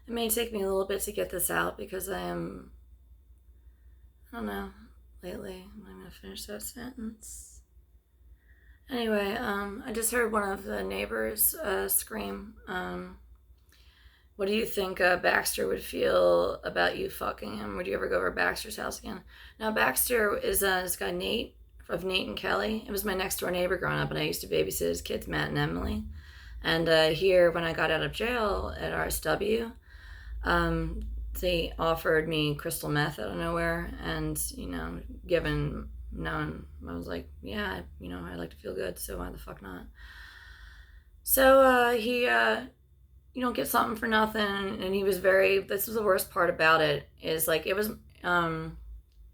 It may take me a little bit to get this out because I don't know, lately. I'm going to finish that sentence. Anyway, I just heard one of the neighbors scream. What do you think Baxter would feel about you fucking him? Would you ever go over to Baxter's house again? Now, Baxter is this guy Nate, of Nate and Kelly. It was my next door neighbor growing up, and I used to babysit his kids, Matt and Emily. And here, when I got out of jail at RSW, um, they offered me crystal meth out of nowhere, and given knowing, I was like, yeah, I like to feel good, so why the fuck not? So he you don't get something for nothing, and he was very. This was the worst part about it is like it was.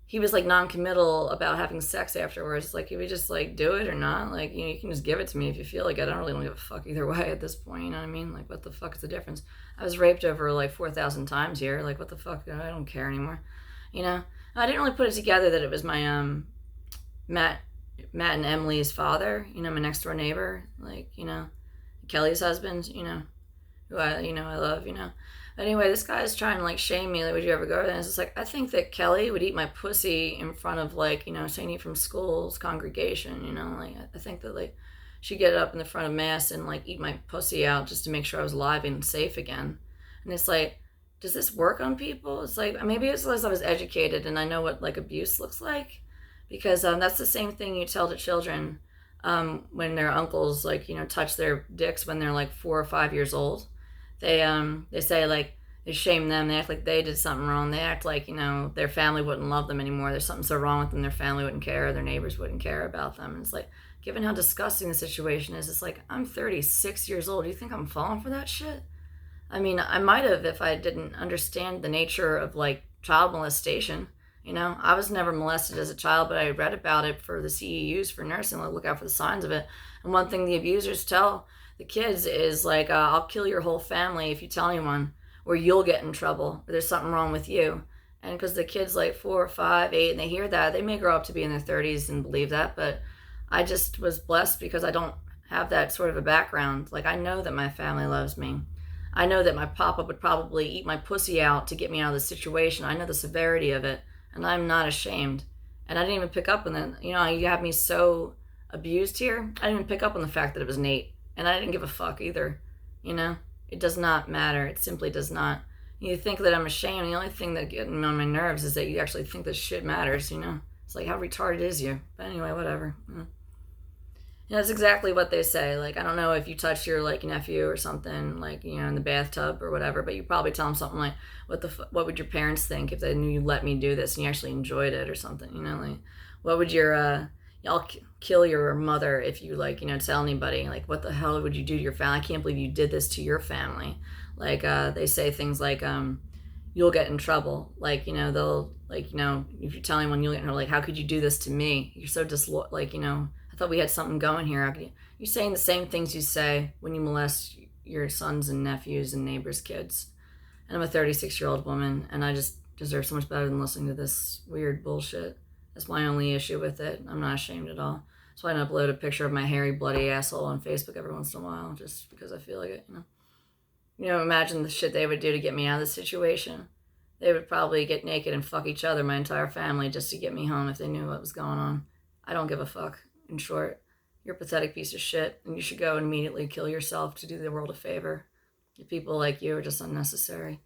He was like non-committal about having sex afterwards. Like he would just like do it or not. Like you can just give it to me if you feel like it. I don't give a fuck either way at this point. You know what I mean? Like what the fuck is the difference? I was raped over like 4,000 times here. Like what the fuck? I don't care anymore. You know. I didn't really put it together that it was my Matt Matt and Emily's father. My next door neighbor. Like Kelly's husband. Who I love. Anyway, this guy is trying to like shame me. Like, would you ever go there? And it's just like, I think that Kelly would eat my pussy in front of like, Saint from school's congregation. Like I think that like she'd get up in the front of mass and like eat my pussy out just to make sure I was alive and safe again. And it's like, does this work on people? It's like maybe it's because I was educated and I know what like abuse looks like, because that's the same thing you tell to children when their uncles like touch their dicks when they're like 4 or 5 years old. They say like they shame them. They act like they did something wrong. They act like their family wouldn't love them anymore. There's something so wrong with them. Their family wouldn't care. Their neighbors wouldn't care about them. And it's like, given how disgusting the situation is, it's like I'm 36 years old. Do you think I'm falling for that shit? I mean, I might have if I didn't understand the nature of like child molestation. I was never molested as a child, but I read about it for the CEUs for nursing. Like, look out for the signs of it. And one thing the abusers tell the kids is like, I'll kill your whole family if you tell anyone, or you'll get in trouble, or there's something wrong with you. And because the kids like 4, 5, 8, and they hear that, they may grow up to be in their 30s and believe that. But I just was blessed because I don't have that sort of a background. Like I know that my family loves me. I know that my papa would probably eat my pussy out to get me out of the situation. I know the severity of it, and I'm not ashamed. And I didn't even pick up on that. You have me so abused here. I didn't even pick up on the fact that it was Nate. And I didn't give a fuck either. It does not matter. It simply does not. You think that I'm ashamed. The only thing that gets me on my nerves is that you actually think this shit matters. It's like, how retarded is you? But anyway, whatever. That's exactly what they say. Like, I don't know if you touch your like nephew or something, like in the bathtub or whatever, but you probably tell them something like, what would your parents think if they knew you let me do this and you actually enjoyed it or something? Like, what would your y'all kill your mother if you like tell anybody, like what the hell would you do to your family? I can't believe you did this to your family. Like they say things like you'll get in trouble, like they'll like if you tell anyone you'll get in trouble, like how could you do this to me? You're so like I thought we had something going here. You're saying the same things you say when you molest your sons and nephews and neighbors' kids. And I'm a 36-year-old woman, and I just deserve so much better than listening to this weird bullshit. That's my only issue with it. I'm not ashamed at all. So I upload a picture of my hairy, bloody asshole on Facebook every once in a while, just because I feel like it. Imagine the shit they would do to get me out of this situation. They would probably get naked and fuck each other, my entire family, just to get me home if they knew what was going on. I don't give a fuck. In short, you're a pathetic piece of shit, and you should go and immediately kill yourself to do the world a favor. People like you are just unnecessary.